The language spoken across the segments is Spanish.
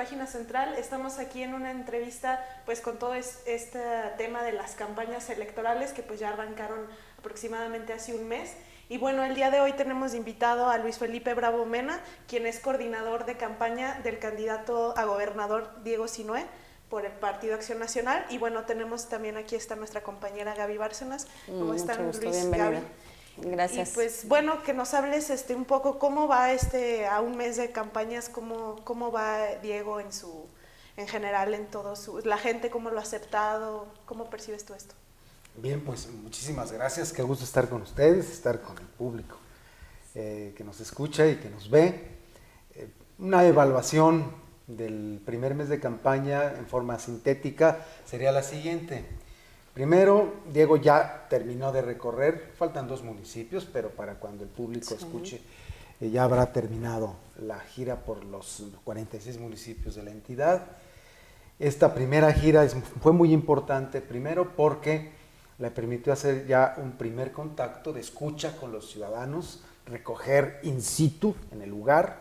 Página Central. Estamos aquí en una entrevista pues con todo este tema de las campañas electorales que pues ya arrancaron aproximadamente hace un mes. Y bueno, el día de hoy tenemos invitado a Luis Felipe Bravo Mena, quien es coordinador de campaña del candidato a gobernador Diego Sinue por el Partido Acción Nacional. Y bueno, tenemos también aquí está nuestra compañera Gaby Bárcenas. ¿Cómo están, Luis? Bienvenida. Gaby. Gracias. Y pues bueno, que nos hables un poco cómo va a un mes de campañas, cómo va Diego en general, en todo la gente, cómo lo ha aceptado, cómo percibes tú esto. Bien, pues muchísimas gracias, qué gusto estar con ustedes, estar con el público que nos escucha y que nos ve. Una evaluación del primer mes de campaña en forma sintética sería la siguiente. Primero, Diego ya terminó de recorrer, faltan 2 municipios, pero para cuando el público escuche ya habrá terminado la gira por los 46 municipios de la entidad. Esta primera gira fue muy importante, primero porque le permitió hacer ya un primer contacto de escucha con los ciudadanos, recoger in situ, en el lugar,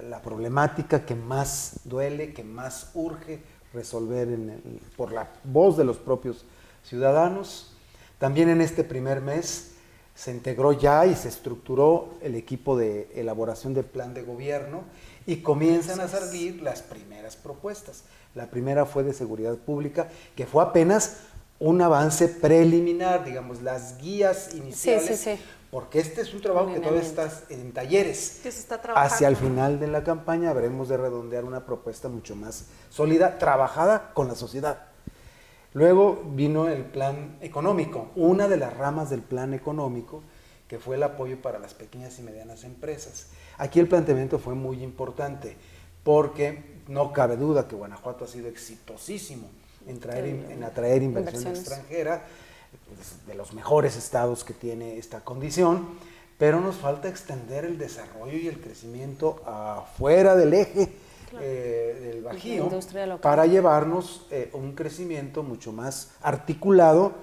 la problemática que más duele, que más urge resolver por la voz de los propios ciudadanos. También en este primer mes se integró ya y se estructuró el equipo de elaboración del plan de gobierno y comienzan a salir las primeras propuestas. La primera fue de seguridad pública, que fue apenas un avance preliminar, digamos, las guías iniciales, porque este es un trabajo que todavía está en talleres. Que se está trabajando. Hacia el final de la campaña habremos de redondear una propuesta mucho más sólida, trabajada con la sociedad. Luego vino el plan económico, una de las ramas del plan económico, que fue el apoyo para las pequeñas y medianas empresas. Aquí el planteamiento fue muy importante, porque no cabe duda que Guanajuato ha sido exitosísimo en atraer inversión extranjera, de los mejores estados que tiene esta condición, pero nos falta extender el desarrollo y el crecimiento afuera del eje del Bajío para llevarnos un crecimiento mucho más articulado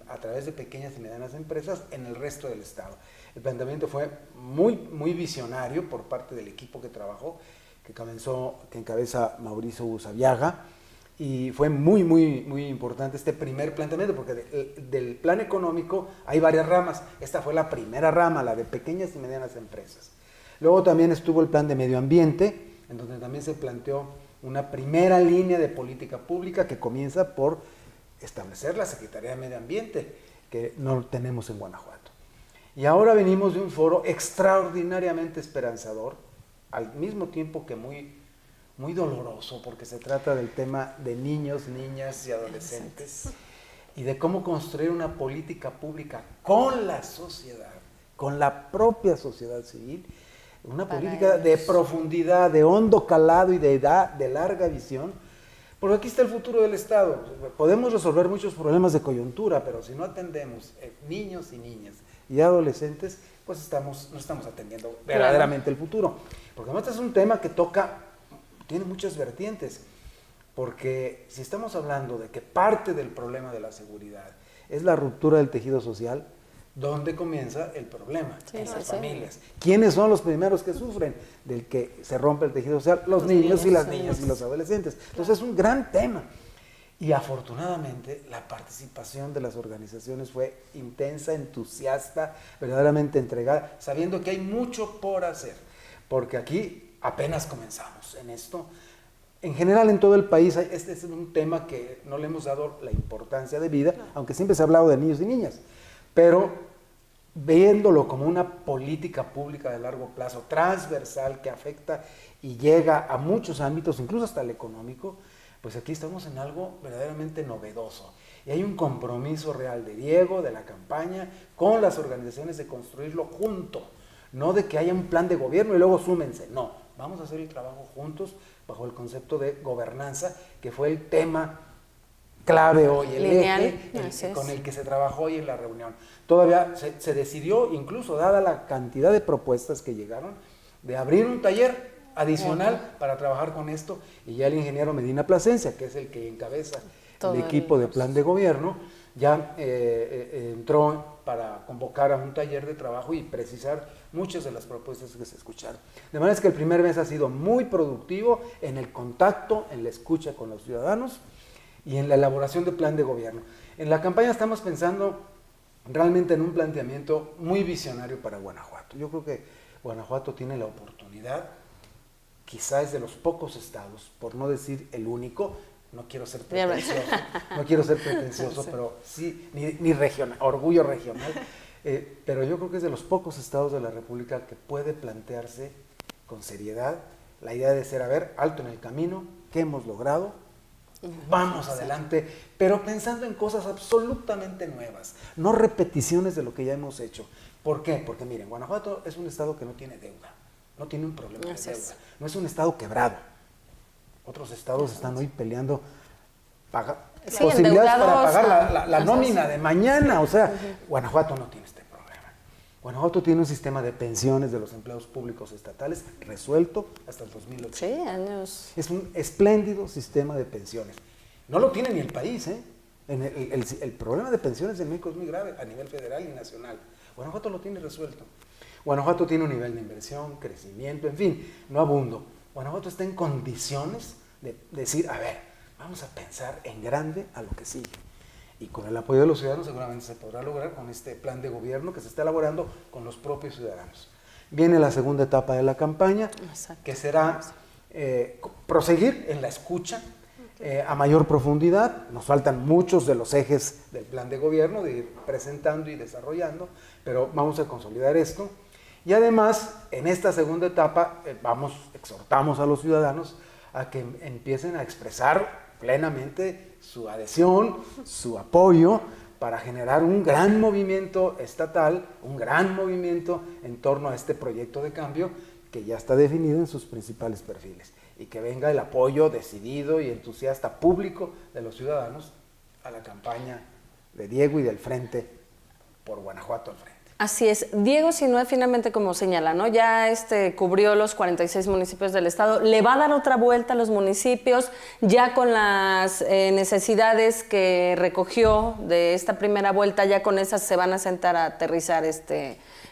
a través de pequeñas y medianas empresas en el resto del estado. El planteamiento fue muy visionario por parte del equipo que trabajó, que encabeza Mauricio Usabiaga, y fue muy importante este primer planteamiento, porque del plan económico hay varias ramas. Esta fue la primera rama, la de pequeñas y medianas empresas. Luego también estuvo el plan de medio ambiente, en donde también se planteó una primera línea de política pública que comienza por establecer la Secretaría de Medio Ambiente, que no tenemos en Guanajuato. Y ahora venimos de un foro extraordinariamente esperanzador, al mismo tiempo que muy doloroso, porque se trata del tema de niños, niñas y adolescentes, y de cómo construir una política pública con la sociedad, con la propia sociedad civil, una política de profundidad, de hondo calado y de larga visión, porque aquí está el futuro del Estado. Podemos resolver muchos problemas de coyuntura, pero si no atendemos niños y niñas y adolescentes, pues no estamos atendiendo verdaderamente el futuro. Porque además este es un tema que tiene muchas vertientes, porque si estamos hablando de que parte del problema de la seguridad es la ruptura del tejido social, ¿dónde comienza el problema? En las familias. ¿Quiénes son los primeros que sufren del que se rompe el tejido social? Los niños y las niñas y los adolescentes. Entonces es un gran tema. Y afortunadamente la participación de las organizaciones fue intensa, entusiasta, verdaderamente entregada, sabiendo que hay mucho por hacer, porque aquí apenas comenzamos en esto. En general en todo el país este es un tema que no le hemos dado la importancia debida, aunque siempre se ha hablado de niños y niñas, pero viéndolo como una política pública de largo plazo, transversal, que afecta y llega a muchos ámbitos, incluso hasta el económico, pues aquí estamos en algo verdaderamente novedoso. Y hay un compromiso real de Diego, de la campaña, con las organizaciones de construirlo junto, no de que haya un plan de gobierno y luego súmense, no, vamos a hacer el trabajo juntos bajo el concepto de gobernanza, que fue el tema clave hoy, el eje con el que se trabajó hoy en la reunión. Todavía se decidió, incluso dada la cantidad de propuestas que llegaron, de abrir un taller adicional para trabajar con esto, y ya el ingeniero Medina Plasencia, que es el que encabeza el equipo de plan de gobierno, ya entró para convocar a un taller de trabajo y precisar muchas de las propuestas que se escucharon. De manera que el primer mes ha sido muy productivo en el contacto, en la escucha con los ciudadanos y en la elaboración de plan de gobierno. En la campaña estamos pensando realmente en un planteamiento muy visionario para Guanajuato. Yo creo que Guanajuato tiene la oportunidad, quizá es de los pocos estados, por no decir el único, no quiero ser pretencioso, sí. Pero sí, ni regional, orgullo regional, pero yo creo que es de los pocos estados de la República que puede plantearse con seriedad la idea de ser, a ver, alto en el camino, ¿qué hemos logrado? Vamos adelante, pero pensando en cosas absolutamente nuevas, no repeticiones de lo que ya hemos hecho. ¿Por qué? Porque miren, Guanajuato es un estado que no tiene deuda, no tiene un problema de deuda, no es un estado quebrado. Otros estados están hoy peleando posibilidades para pagar la nómina de mañana, o sea, Guanajuato no tiene este problema. Guanajuato tiene un sistema de pensiones de los empleados públicos estatales resuelto hasta el 2008. Sí, años. Es un espléndido sistema de pensiones. No lo tiene ni el país, ¿eh? El problema de pensiones en México es muy grave a nivel federal y nacional. Guanajuato lo tiene resuelto. Guanajuato tiene un nivel de inversión, crecimiento, en fin, no abundo. Guanajuato está en condiciones de decir, a ver, vamos a pensar en grande a lo que sigue. Y con el apoyo de los ciudadanos seguramente se podrá lograr con este plan de gobierno que se está elaborando con los propios ciudadanos. Viene la segunda etapa de la campaña, que será proseguir en la escucha a mayor profundidad. Nos faltan muchos de los ejes del plan de gobierno, de ir presentando y desarrollando, pero vamos a consolidar esto. Y además, en esta segunda etapa, exhortamos a los ciudadanos a que empiecen a expresar plenamente su adhesión, su apoyo, para generar un gran movimiento estatal, un gran movimiento en torno a este proyecto de cambio que ya está definido en sus principales perfiles, y que venga el apoyo decidido y entusiasta público de los ciudadanos a la campaña de Diego y del Frente por Guanajuato al Frente. Así es. Diego Sinue finalmente, como señala, ¿no? Ya cubrió los 46 municipios del estado, le va a dar otra vuelta a los municipios, ya con las necesidades que recogió de esta primera vuelta, ya con esas se van a sentar a aterrizar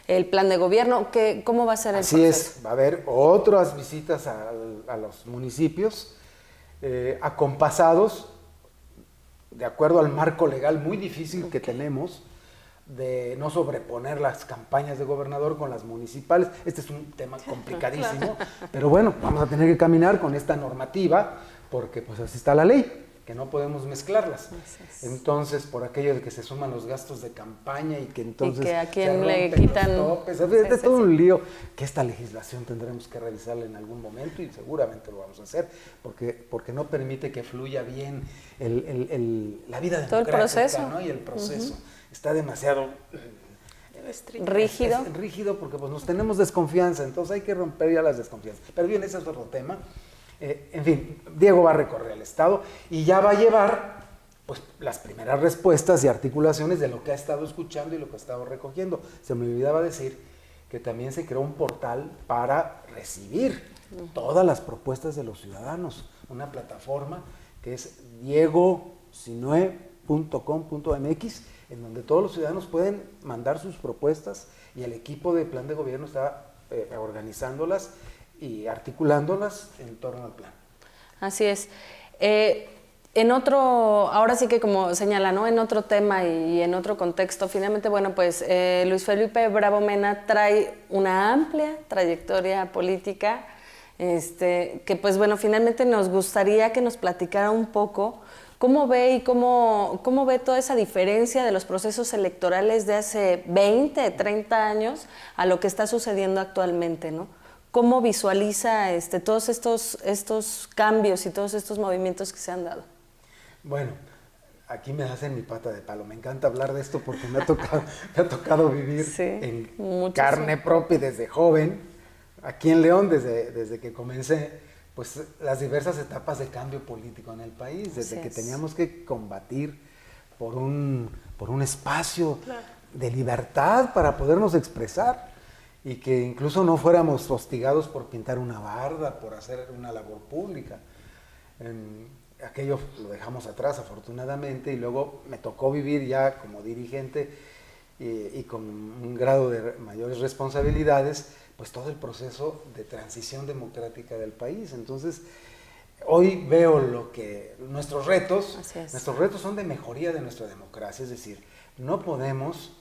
el plan de gobierno. ¿Cómo va a ser el proceso? Así es, va a haber otras visitas a los municipios, acompasados, de acuerdo al marco legal muy difícil que tenemos, de no sobreponer las campañas de gobernador con las municipales. Este es un tema complicadísimo, pero bueno, vamos a tener que caminar con esta normativa, porque pues así está la ley, que no podemos mezclarlas. Entonces, por aquello de que se suman los gastos de campaña y que entonces y que a quien le quitan los topes, es todo un lío, que esta legislación tendremos que revisarla en algún momento, y seguramente lo vamos a hacer, porque no permite que fluya bien la vida todo democrática, el proceso, ¿no? Y el proceso está demasiado rígido. Es rígido, porque pues nos tenemos desconfianza, entonces hay que romper ya las desconfianzas. Pero bien, ese es otro tema. En fin, Diego va a recorrer el estado y ya va a llevar pues las primeras respuestas y articulaciones de lo que ha estado escuchando y lo que ha estado recogiendo. Se me olvidaba decir que también se creó un portal para recibir todas las propuestas de los ciudadanos, una plataforma que es diegosinue.com.mx, en donde todos los ciudadanos pueden mandar sus propuestas, y el equipo de plan de gobierno está organizándolas y articulándolas en torno al plan. Así es. Ahora sí que como señala, ¿no? En otro tema y en otro contexto, finalmente, bueno, pues Luis Felipe Bravo Mena trae una amplia trayectoria política, que pues bueno, finalmente nos gustaría que nos platicara un poco cómo ve y cómo ve toda esa diferencia de los procesos electorales de hace 20, 30 años a lo que está sucediendo actualmente, ¿no? ¿Cómo visualiza todos estos cambios y todos estos movimientos que se han dado? Bueno, aquí me hacen mi pata de palo. Me encanta hablar de esto porque me ha tocado vivir en carne propia desde joven, aquí en León, desde que comencé, pues las diversas etapas de cambio político en el país, desde que teníamos que combatir por un espacio de libertad para podernos expresar, y que incluso no fuéramos hostigados por pintar una barda, por hacer una labor pública. Aquello lo dejamos atrás, afortunadamente, y luego me tocó vivir ya como dirigente, y con un grado de mayores responsabilidades, pues todo el proceso de transición democrática del país. Entonces, hoy veo nuestros retos son de mejoría de nuestra democracia, es decir, no podemos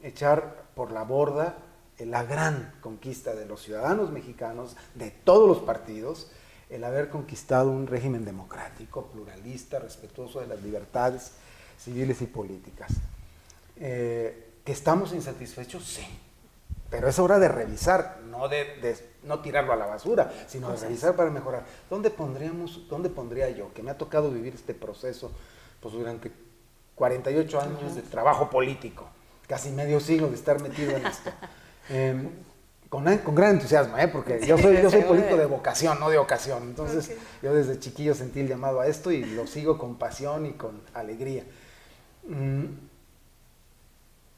echar por la borda la gran conquista de los ciudadanos mexicanos, de todos los partidos, el haber conquistado un régimen democrático, pluralista, respetuoso de las libertades civiles y políticas. ¿Que estamos insatisfechos? Sí. Pero es hora de revisar, no tirarlo a la basura, sino de revisar para mejorar. ¿Dónde pondría yo, que me ha tocado vivir este proceso pues, durante 48 años de trabajo político, casi medio siglo de estar metido en esto? Con gran entusiasmo, porque yo soy político de vocación, no de ocasión. Entonces, yo desde chiquillo sentí el llamado a esto y lo sigo con pasión y con alegría.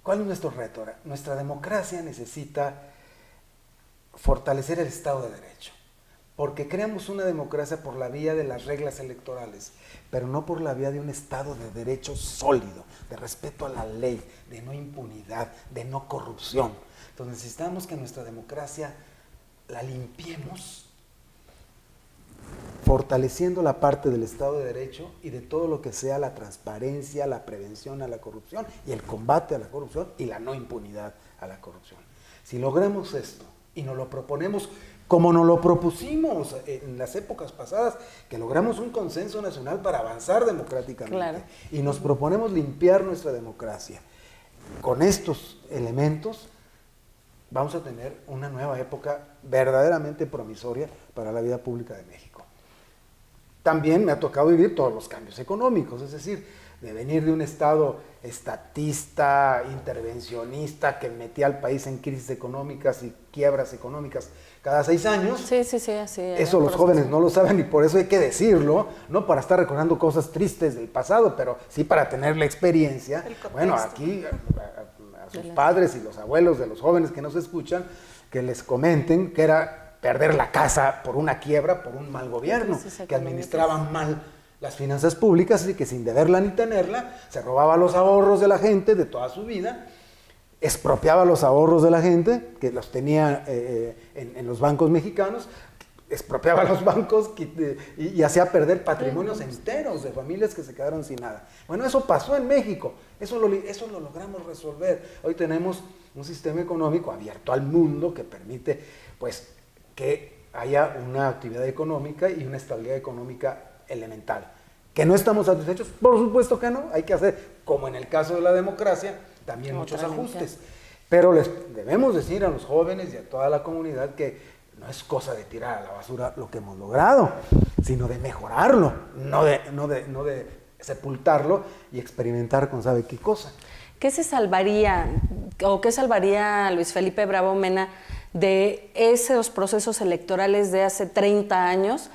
¿Cuál es nuestro reto ahora? Nuestra democracia necesita fortalecer el Estado de Derecho, porque creamos una democracia por la vía de las reglas electorales, pero no por la vía de un Estado de Derecho sólido, de respeto a la ley, de no impunidad, de no corrupción. Entonces necesitamos que nuestra democracia la limpiemos, fortaleciendo la parte del Estado de Derecho y de todo lo que sea la transparencia, la prevención a la corrupción y el combate a la corrupción y la no impunidad a la corrupción. Si logramos esto y nos lo proponemos como nos lo propusimos en las épocas pasadas, que logramos un consenso nacional para avanzar democráticamente, y nos proponemos limpiar nuestra democracia, con estos elementos vamos a tener una nueva época verdaderamente promisoria para la vida pública de México. También me ha tocado vivir todos los cambios económicos, es decir, de venir de un Estado estatista, intervencionista, que metía al país en crisis económicas y quiebras económicas cada 6 años. Sí, así es. Eso los jóvenes no lo saben y por eso hay que decirlo, no para estar recordando cosas tristes del pasado, pero sí para tener la experiencia. Bueno, aquí a sus padres y los abuelos de los jóvenes que nos escuchan, que les comenten que era perder la casa por una quiebra, por un mal gobierno, que administraban mal las finanzas públicas y que sin deberla ni tenerla, se robaba los ahorros de la gente de toda su vida, expropiaba los ahorros de la gente, que los tenía en los bancos mexicanos, expropiaba los bancos y hacía perder patrimonios enteros de familias que se quedaron sin nada. Bueno, eso pasó en México, eso lo logramos resolver. Hoy tenemos un sistema económico abierto al mundo que permite, pues, que haya una actividad económica y una estabilidad económica elemental. ¿Que no estamos satisfechos? Por supuesto que no, hay que hacer, como en el caso de la democracia, también muchos ajustes. Pero les debemos decir a los jóvenes y a toda la comunidad que no es cosa de tirar a la basura lo que hemos logrado, sino de mejorarlo, no de sepultarlo y experimentar con sabe qué cosa. ¿Qué se salvaría o qué salvaría Luis Felipe Bravo Mena de esos procesos electorales de hace 30 años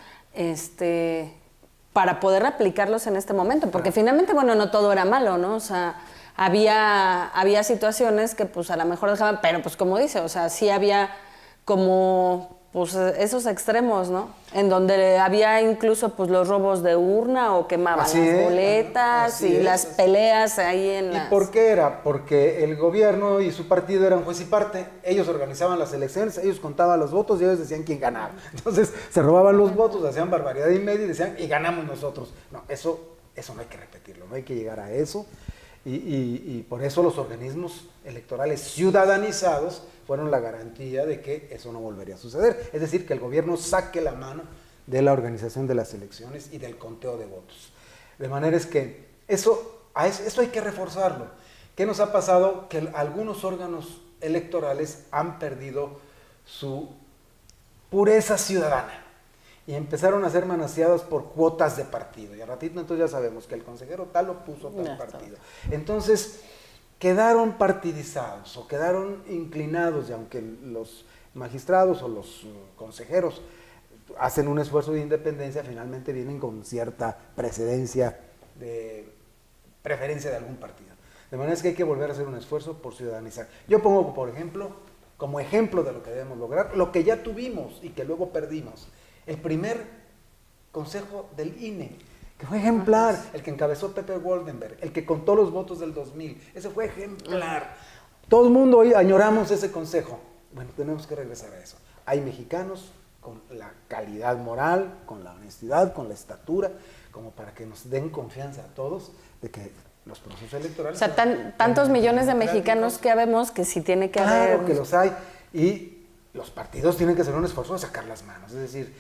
para poder aplicarlos en este momento? Porque finalmente, bueno, no todo era malo, ¿no? O sea, había situaciones que pues a lo mejor dejaban, pero pues como dice, o sea, sí había como pues esos extremos, ¿no? En donde había incluso pues los robos de urna o quemaban las boletas y las peleas ahí en las... ¿Y por qué era? Porque el gobierno y su partido eran juez y parte, ellos organizaban las elecciones, ellos contaban los votos y ellos decían quién ganaba. Entonces se robaban los votos, hacían barbaridad y media y decían, y ganamos nosotros. No, eso no hay que repetirlo, no hay que llegar a eso. Y por eso los organismos electorales ciudadanizados fueron la garantía de que eso no volvería a suceder. Es decir, que el gobierno saque la mano de la organización de las elecciones y del conteo de votos. De manera es que eso hay que reforzarlo. ¿Qué nos ha pasado? Que algunos órganos electorales han perdido su pureza ciudadana y empezaron a ser manoseados por cuotas de partido. Y a ratito entonces ya sabemos que el consejero tal lo puso tal partido. Entonces quedaron partidizados o quedaron inclinados, y aunque los magistrados o los consejeros hacen un esfuerzo de independencia, finalmente vienen con cierta preferencia de algún partido. De manera que hay que volver a hacer un esfuerzo por ciudadanizar. Yo pongo, por ejemplo, como ejemplo de lo que debemos lograr, lo que ya tuvimos y que luego perdimos. El primer consejo del INE, que fue ejemplar, el que encabezó Pepe Woldenberg, el que contó los votos del 2000, ese fue ejemplar. Todo el mundo hoy añoramos ese consejo. Bueno, tenemos que regresar a eso. Hay mexicanos con la calidad moral, con la honestidad, con la estatura, como para que nos den confianza a todos de que los procesos electorales... O sea, tantos millones de mexicanos que habemos que sí tiene que haber... Claro que los hay. Y los partidos tienen que hacer un esfuerzo de sacar las manos. Es decir,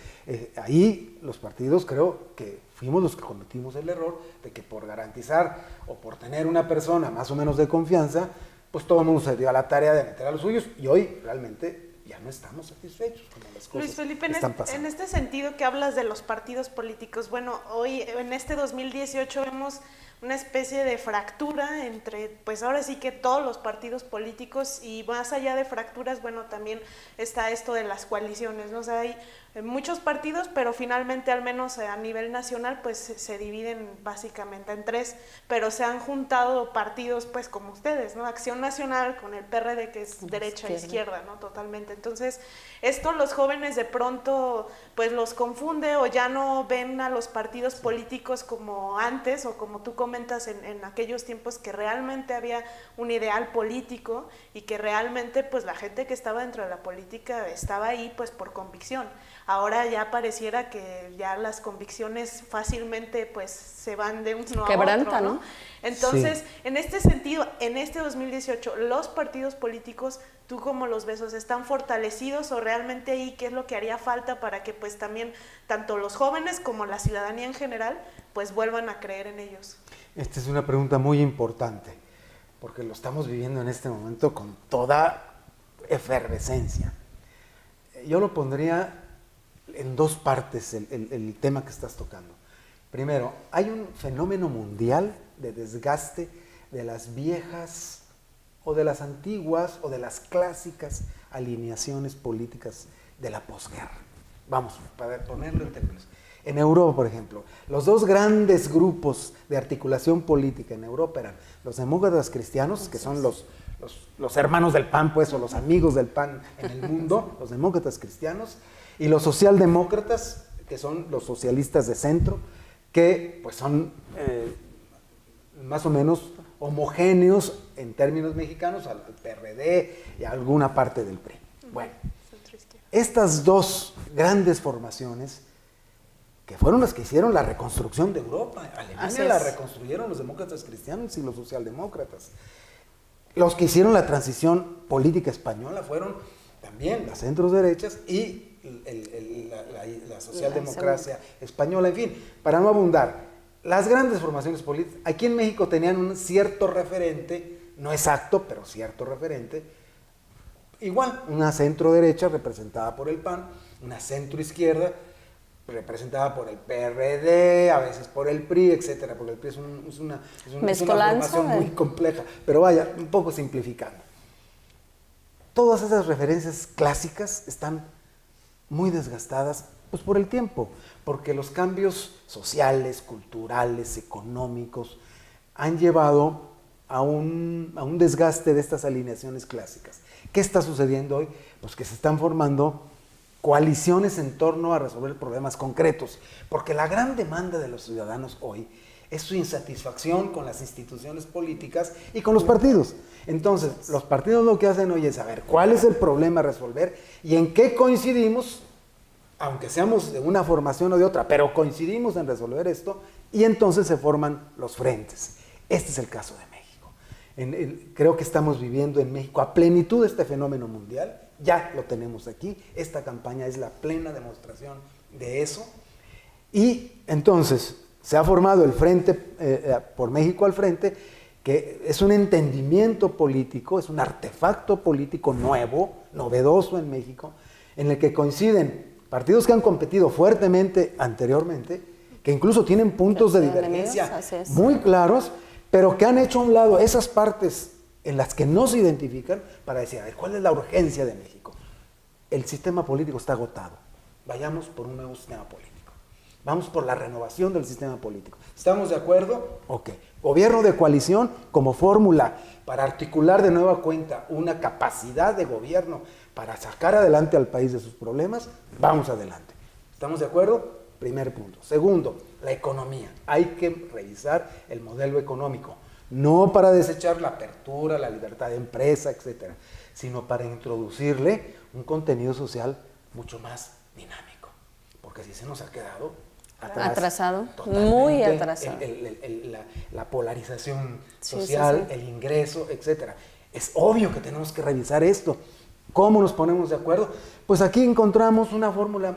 ahí los partidos creo que fuimos los que cometimos el error de que por garantizar o por tener una persona más o menos de confianza, pues todo el mundo se dio a la tarea de meter a los suyos y hoy realmente ya no estamos satisfechos con las cosas. Luis Felipe, están pasando. en este sentido que hablas de los partidos políticos, bueno, hoy en este 2018 vemos una especie de fractura entre, pues ahora sí que todos los partidos políticos, y más allá de fracturas, bueno, también está esto de las coaliciones, ¿no? O sea, hay muchos partidos, pero finalmente, al menos a nivel nacional, pues se dividen básicamente en tres, pero se han juntado partidos, pues como ustedes, ¿no? Acción Nacional con el PRD, que es derecha e izquierda, ¿no? Totalmente. Entonces, esto los jóvenes de pronto, pues los confunde o ya no ven a los partidos políticos como antes, o como tú comentas en aquellos tiempos, que realmente había un ideal político y que realmente, pues la gente que estaba dentro de la política estaba ahí, pues por convicción. Ahora ya pareciera que ya las convicciones fácilmente pues se van de uno a otro, ¿no? Entonces, sí. En este sentido, en este 2018, los partidos políticos, ¿tú cómo los ves? O sea, ¿están fortalecidos o realmente ahí qué es lo que haría falta para que pues también tanto los jóvenes como la ciudadanía en general pues vuelvan a creer en ellos? Esta es una pregunta muy importante, porque lo estamos viviendo en este momento con toda efervescencia. Yo lo pondría en dos partes el tema que estás tocando. Primero, hay un fenómeno mundial de desgaste de las viejas o de las antiguas o de las clásicas alineaciones políticas de la posguerra. Vamos, para ponerlo en términos. En Europa, por ejemplo, los dos grandes grupos de articulación política en Europa eran los demócratas cristianos, que son los hermanos del PAN, pues, o los amigos del PAN en el mundo, los demócratas cristianos, y los socialdemócratas, que son los socialistas de centro, que pues son más o menos homogéneos en términos mexicanos al PRD y a alguna parte del PRI. Bueno, estas dos grandes formaciones, que fueron las que hicieron la reconstrucción de Europa. Alemania la reconstruyeron los demócratas cristianos y los socialdemócratas. Los que hicieron la transición política española fueron también las centros-derechas y la socialdemocracia española. En fin, para no abundar, las grandes formaciones políticas aquí en México tenían un cierto referente, no exacto, pero cierto referente. Igual, una centro-derecha representada por el PAN, una centro-izquierda representada por el PRD, a veces por el PRI, etcétera, porque el PRI es una formación muy compleja, pero vaya, un poco simplificando. Todas esas referencias clásicas están muy desgastadas pues, por el tiempo, porque los cambios sociales, culturales, económicos han llevado a un desgaste de estas alineaciones clásicas. ¿Qué está sucediendo hoy? Pues que se están formando coaliciones en torno a resolver problemas concretos, porque la gran demanda de los ciudadanos hoy es su insatisfacción con las instituciones políticas y con los partidos. Entonces, los partidos lo que hacen hoy es saber cuál es el problema a resolver y en qué coincidimos, aunque seamos de una formación o de otra, pero coincidimos en resolver esto, y entonces se forman los frentes. Este es el caso de México. Creo que estamos viviendo en México a plenitud este fenómeno mundial. Ya lo tenemos aquí, esta campaña es la plena demostración de eso, y entonces se ha formado el Frente por México al Frente, que es un entendimiento político, es un artefacto político nuevo, novedoso en México, en el que coinciden partidos que han competido fuertemente anteriormente, que incluso tienen puntos de divergencia muy claros, pero que han hecho a un lado esas partes en las que no se identifican para decir, a ver, ¿cuál es la urgencia de México? El sistema político está agotado. Vayamos por un nuevo sistema político. Vamos por la renovación del sistema político. ¿Estamos de acuerdo? Ok. Gobierno de coalición como fórmula para articular de nueva cuenta una capacidad de gobierno para sacar adelante al país de sus problemas. Vamos adelante. ¿Estamos de acuerdo? Primer punto. Segundo, la economía. Hay que revisar el modelo económico. no para desechar la apertura, la libertad de empresa, etcétera, sino para introducirle un contenido social mucho más dinámico, porque si se nos ha quedado atrasado, totalmente muy atrasado. La polarización social, el ingreso, etcétera. Es obvio que tenemos que revisar esto. ¿Cómo nos ponemos de acuerdo? Pues aquí encontramos una fórmula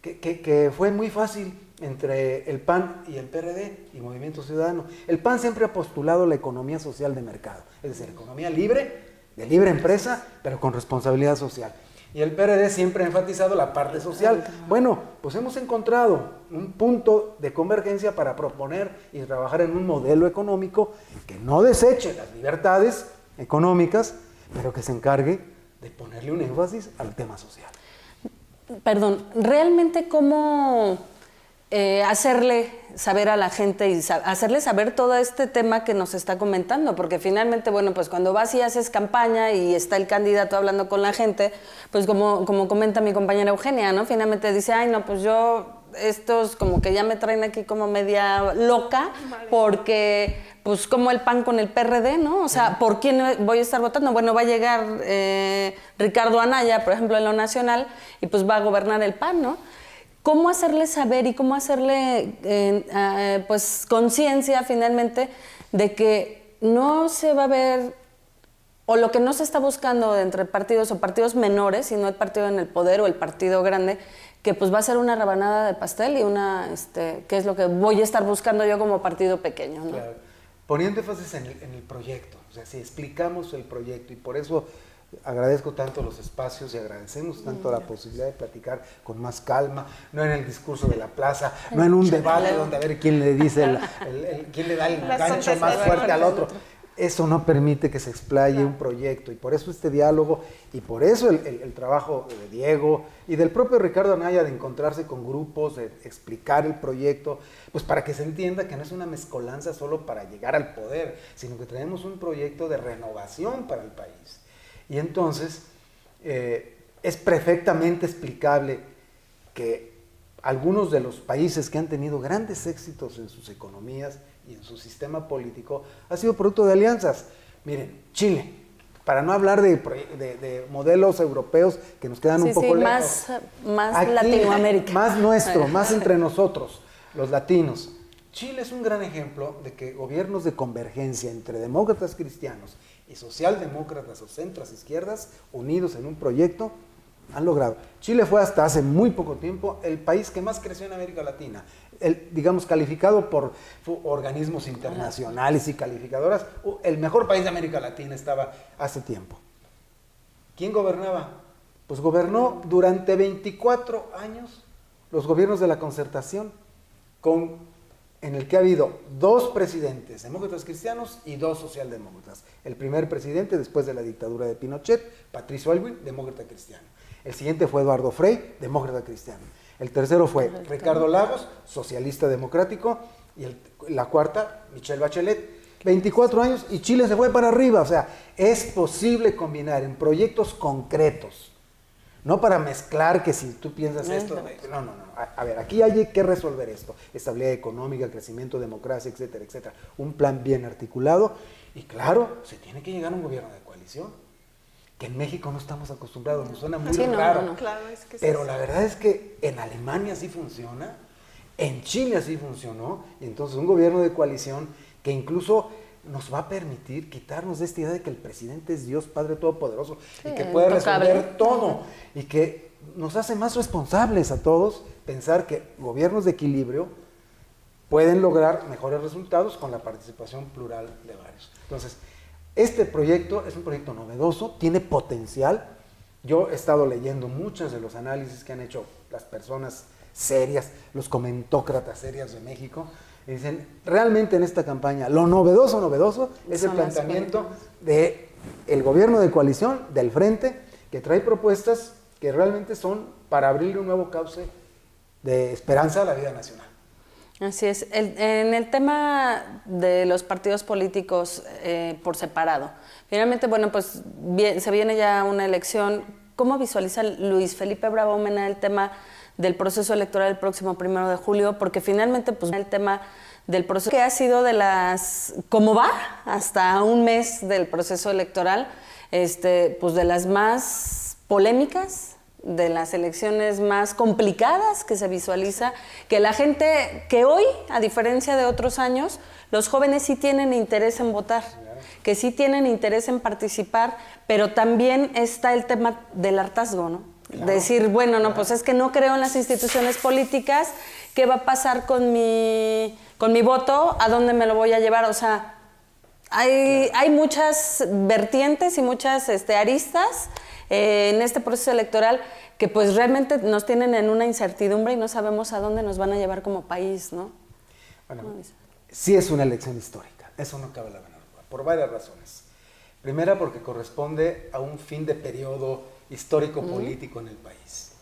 que fue muy fácil entre el PAN y el PRD y Movimiento Ciudadano. El PAN siempre ha postulado la economía social de mercado, es decir, economía libre, de libre empresa, pero con responsabilidad social. Y el PRD siempre ha enfatizado la parte social. Bueno, pues hemos encontrado un punto de convergencia para proponer y trabajar en un modelo económico que no deseche las libertades económicas, pero que se encargue de ponerle un énfasis al tema social. Perdón, ¿realmente cómo hacerle saber a la gente y hacerle saber todo este tema que nos está comentando? Porque finalmente, bueno, pues cuando vas y haces campaña y está el candidato hablando con la gente, pues como comenta mi compañera Eugenia, ¿no? Finalmente dice, ay, no, pues yo, estos como que ya me traen aquí como media loca, porque pues como el PAN con el PRD, ¿no? O sea, ¿por quién voy a estar votando? Bueno, va a llegar Ricardo Anaya, por ejemplo, en lo nacional, y pues va a gobernar el PAN, ¿no? ¿Cómo hacerle saber y cómo hacerle pues conciencia finalmente de que no se va a ver, o lo que no se está buscando entre partidos o partidos menores, sino el partido en el poder o el partido grande, que pues va a ser una rebanada de pastel y que es lo que voy a estar buscando yo como partido pequeño, ¿no? Claro. Poniendo énfasis en el proyecto, o sea, si explicamos el proyecto, y por eso agradezco tanto los espacios y agradecemos tanto la posibilidad de platicar con más calma, no en el discurso de la plaza, no en un debate donde a ver quién le dice quién le da el gancho más fuerte al otro. Eso no permite que se explaye un proyecto, y por eso este diálogo, y por eso el trabajo de Diego y del propio Ricardo Anaya de encontrarse con grupos, de explicar el proyecto, pues para que se entienda que no es una mezcolanza solo para llegar al poder, sino que tenemos un proyecto de renovación para el país. Y entonces es perfectamente explicable que algunos de los países que han tenido grandes éxitos en sus economías y en su sistema político ha sido producto de alianzas. Miren, Chile, para no hablar de modelos europeos que nos quedan un poco lejos. Más Aquí, Latinoamérica. Más nuestro, más entre nosotros, los latinos. Chile es un gran ejemplo de que gobiernos de convergencia entre demócratas cristianos y socialdemócratas o centros izquierdas unidos en un proyecto han logrado. Chile fue hasta hace muy poco tiempo el país que más creció en América Latina, digamos calificado por organismos internacionales y calificadoras, el mejor país de América Latina estaba hace tiempo. ¿Quién gobernaba? Pues gobernó durante 24 años los gobiernos de la concertación, en el que ha habido 2 presidentes demócratas cristianos y 2 socialdemócratas. El primer presidente después de la dictadura de Pinochet, Patricio Aylwin, demócrata cristiano. El siguiente fue Eduardo Frei, demócrata cristiano. El tercero fue Ricardo Lagos, socialista democrático. Y la cuarta, Michelle Bachelet. 24 años y Chile se fue para arriba. O sea, es posible combinar en proyectos concretos. No para mezclar que si tú piensas esto... No. A ver, aquí hay que resolver esto. Estabilidad económica, crecimiento, democracia, etcétera, etcétera. Un plan bien articulado. Y claro, se tiene que llegar a un gobierno de coalición. Que en México no estamos acostumbrados. Nos suena muy raro. No. Claro, es que pero la verdad es que en Alemania sí funciona. En Chile sí funcionó. Y entonces un gobierno de coalición que incluso nos va a permitir quitarnos de esta idea de que el presidente es Dios Padre Todopoderoso y que puede resolver todo, y que nos hace más responsables a todos pensar que gobiernos de equilibrio pueden lograr mejores resultados con la participación plural de varios. Entonces, este proyecto es un proyecto novedoso, tiene potencial. Yo he estado leyendo muchos de los análisis que han hecho las personas serias, los comentócratas serias de México. Y dicen, realmente en esta campaña, lo novedoso es el planteamiento del gobierno de coalición, del Frente, que trae propuestas que realmente son para abrir un nuevo cauce de esperanza a la vida nacional. Así es. En el tema de los partidos políticos por separado, finalmente, bueno, pues se viene ya una elección ¿cómo visualiza Luis Felipe Bravo Mena el tema del proceso electoral el próximo 1 de julio? Porque finalmente, pues, el tema del proceso que ha sido de las, ¿cómo va? Hasta un mes del proceso electoral, pues de las más polémicas, de las elecciones más complicadas que se visualiza, que la gente, que hoy, a diferencia de otros años, los jóvenes sí tienen interés en votar, que sí tienen interés en participar, pero también está el tema del hartazgo, ¿no? Claro. Decir, bueno, no, pues es que no creo en las instituciones políticas, ¿qué va a pasar con mi voto? ¿A dónde me lo voy a llevar? O sea, hay muchas vertientes y muchas aristas en este proceso electoral que pues realmente nos tienen en una incertidumbre y no sabemos a dónde nos van a llevar como país, ¿no? Bueno, sí es una elección histórica, eso no cabe la menor duda, por varias razones. Primera, porque corresponde a un fin de periodo histórico-político en el país.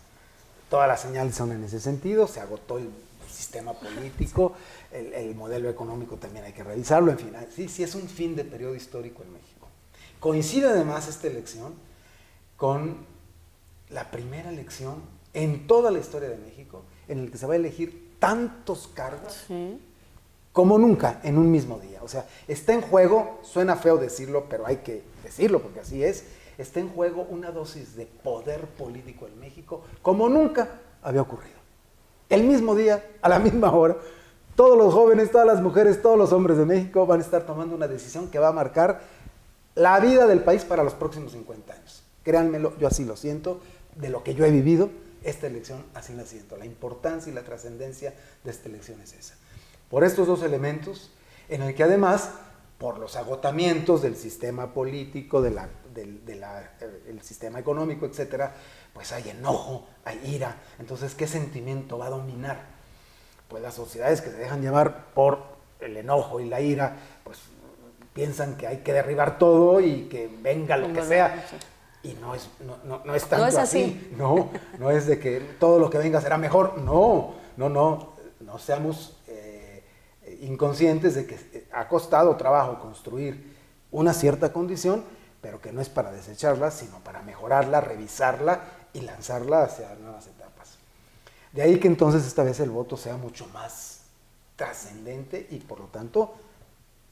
Todas las señales son en ese sentido, se agotó el sistema político, el modelo económico también hay que revisarlo, en fin, sí es un fin de periodo histórico en México. Coincide además esta elección con la primera elección en toda la historia de México en el que se va a elegir tantos cargos como nunca en un mismo día. O sea, está en juego, suena feo decirlo, pero hay que decirlo porque así es, está en juego una dosis de poder político en México como nunca había ocurrido. El mismo día, a la misma hora, todos los jóvenes, todas las mujeres, todos los hombres de México van a estar tomando una decisión que va a marcar la vida del país para los próximos 50 años. Créanmelo, yo así lo siento, de lo que yo he vivido, esta elección así la siento. La importancia y la trascendencia de esta elección es esa. Por estos dos elementos, en el que además, por los agotamientos del sistema político, del sistema económico, etcétera, pues hay enojo, hay ira. Entonces, ¿qué sentimiento va a dominar? Pues las sociedades que se dejan llevar por el enojo y la ira, pues piensan que hay que derribar todo y que venga lo que sea. Y no es tanto así. No es de que todo lo que venga será mejor. No seamos inconscientes de que ha costado trabajo construir una cierta condición, pero que no es para desecharla, sino para mejorarla, revisarla y lanzarla hacia nuevas etapas. De ahí que entonces esta vez el voto sea mucho más trascendente y por lo tanto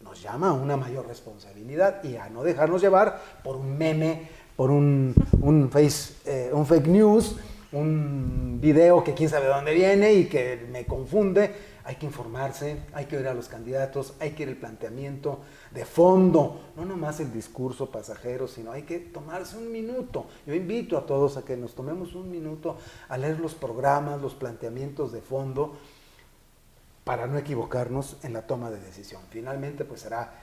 nos llama a una mayor responsabilidad y a no dejarnos llevar por un meme, por un fake news, un video que quién sabe de dónde viene y que me confunde. Hay que informarse, hay que oír a los candidatos, hay que ir al planteamiento de fondo, no nomás el discurso pasajero, sino hay que tomarse un minuto. Yo invito a todos a que nos tomemos un minuto a leer los programas, los planteamientos de fondo, para no equivocarnos en la toma de decisión. Finalmente, pues será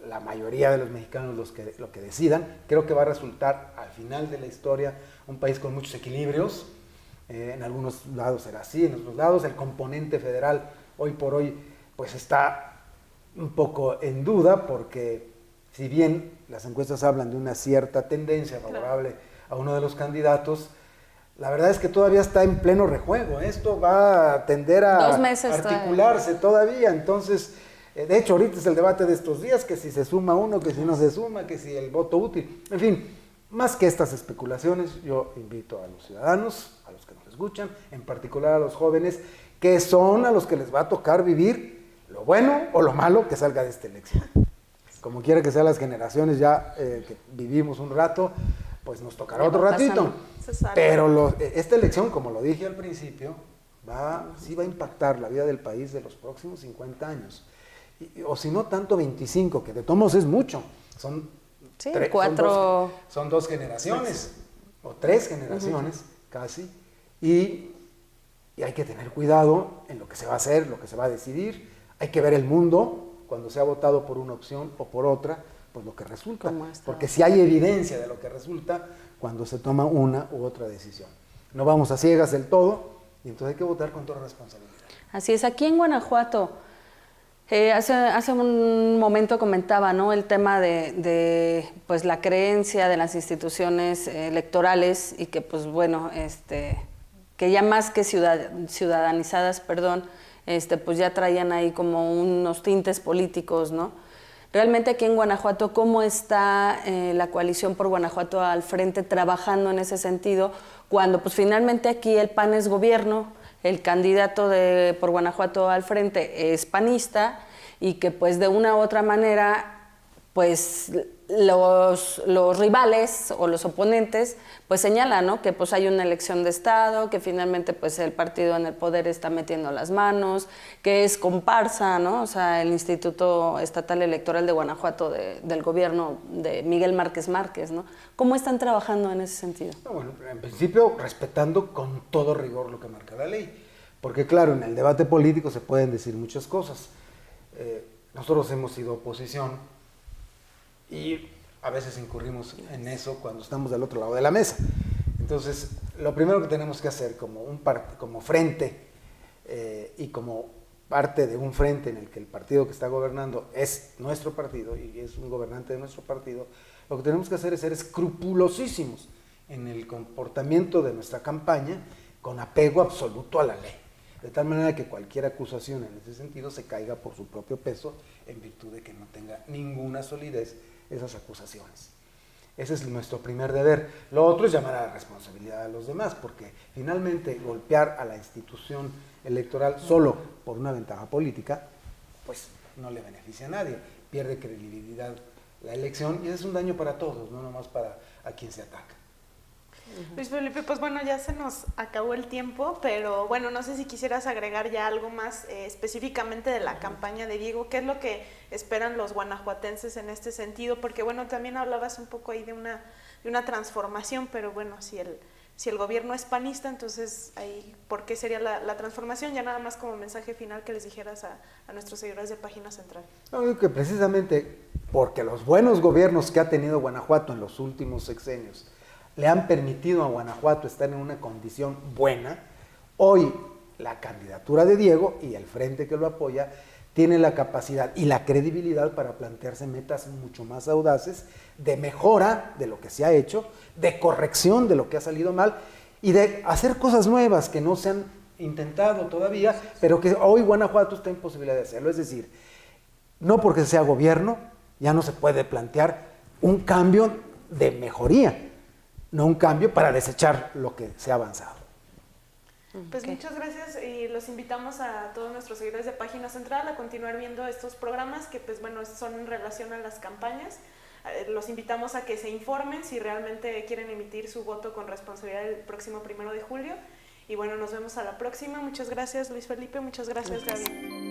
la mayoría de los mexicanos lo que decidan. Creo que va a resultar, al final de la historia, un país con muchos equilibrios. En algunos lados será así, en otros lados el componente federal hoy por hoy pues está un poco en duda, porque si bien las encuestas hablan de una cierta tendencia favorable a uno de los candidatos, la verdad es que todavía está en pleno rejuego. Esto va a tender a articularse todavía. Entonces, de hecho, ahorita es el debate de estos días, que si se suma uno, que si no se suma, que si el voto útil. En fin, más que estas especulaciones, yo invito a los ciudadanos, a los que nos escuchan, en particular a los jóvenes, que son a los que les va a tocar vivir lo bueno o lo malo que salga de esta elección. Como quiera que sean las generaciones ya que vivimos un rato, pues nos tocará otro ratito. Pero esta elección, como lo dije al principio, sí va a impactar la vida del país de los próximos 50 años. O si no tanto 25, que de todos modos es mucho. Son dos generaciones, o 3 generaciones casi, y hay que tener cuidado en lo que se va a hacer, lo que se va a decidir. Hay que ver el mundo cuando se ha votado por una opción o por otra, pues lo que resulta. Porque si hay evidencia de lo que resulta cuando se toma una u otra decisión. No vamos a ciegas del todo, y entonces hay que votar con toda responsabilidad. Así es. Aquí en Guanajuato, hace un momento comentaba, ¿no?, el tema de pues la creencia de las instituciones electorales, y que pues bueno, que ya más que ciudadanizadas, pues ya traían ahí como unos tintes políticos, ¿no? Realmente aquí en Guanajuato, ¿cómo está la coalición por Guanajuato al frente trabajando en ese sentido? Cuando pues finalmente aquí el PAN es gobierno, el candidato por Guanajuato al frente es panista y que pues de una u otra manera pues los rivales o los oponentes pues señalan, ¿no?, que pues hay una elección de Estado, que finalmente pues el partido en el poder está metiendo las manos, que es comparsa, ¿no? O sea, el Instituto Estatal Electoral de Guanajuato del gobierno de Miguel Márquez Márquez, ¿no? ¿Cómo están trabajando en ese sentido? Bueno, en principio respetando con todo rigor lo que marca la ley, porque claro, en el debate político se pueden decir muchas cosas. Nosotros hemos sido oposición y a veces incurrimos en eso cuando estamos del otro lado de la mesa. Entonces, lo primero que tenemos que hacer como frente y como parte de un frente en el que el partido que está gobernando es nuestro partido y es un gobernante de nuestro partido, lo que tenemos que hacer es ser escrupulosísimos en el comportamiento de nuestra campaña con apego absoluto a la ley. De tal manera que cualquier acusación en ese sentido se caiga por su propio peso en virtud de que no tenga ninguna solidez esas acusaciones. Ese es nuestro primer deber. Lo otro es llamar a la responsabilidad a los demás, porque finalmente golpear a la institución electoral solo por una ventaja política, pues no le beneficia a nadie, pierde credibilidad la elección y es un daño para todos, no nomás para a quien se ataca. Luis Felipe, pues bueno, ya se nos acabó el tiempo, pero bueno, no sé si quisieras agregar ya algo más específicamente de la campaña de Diego. ¿Qué es lo que esperan los guanajuatenses en este sentido? Porque bueno, también hablabas un poco ahí de una transformación, pero bueno, si el gobierno es panista, entonces ahí, ¿por qué sería la transformación? Ya nada más como mensaje final que les dijeras a nuestros seguidores de Página Central. No, digo que precisamente porque los buenos gobiernos que ha tenido Guanajuato en los últimos sexenios le han permitido a Guanajuato estar en una condición buena, hoy la candidatura de Diego y el frente que lo apoya tiene la capacidad y la credibilidad para plantearse metas mucho más audaces de mejora de lo que se ha hecho, de corrección de lo que ha salido mal y de hacer cosas nuevas que no se han intentado todavía, pero que hoy Guanajuato está en posibilidad de hacerlo. Es decir, no porque sea gobierno ya no se puede plantear un cambio de mejoría, no un cambio para desechar lo que se ha avanzado. Pues muchas gracias y los invitamos a todos nuestros seguidores de Página Central a continuar viendo estos programas que pues bueno son en relación a las campañas. Los invitamos a que se informen si realmente quieren emitir su voto con responsabilidad el próximo 1 de julio. Y bueno, nos vemos a la próxima. Muchas gracias Luis Felipe, muchas gracias Gaby.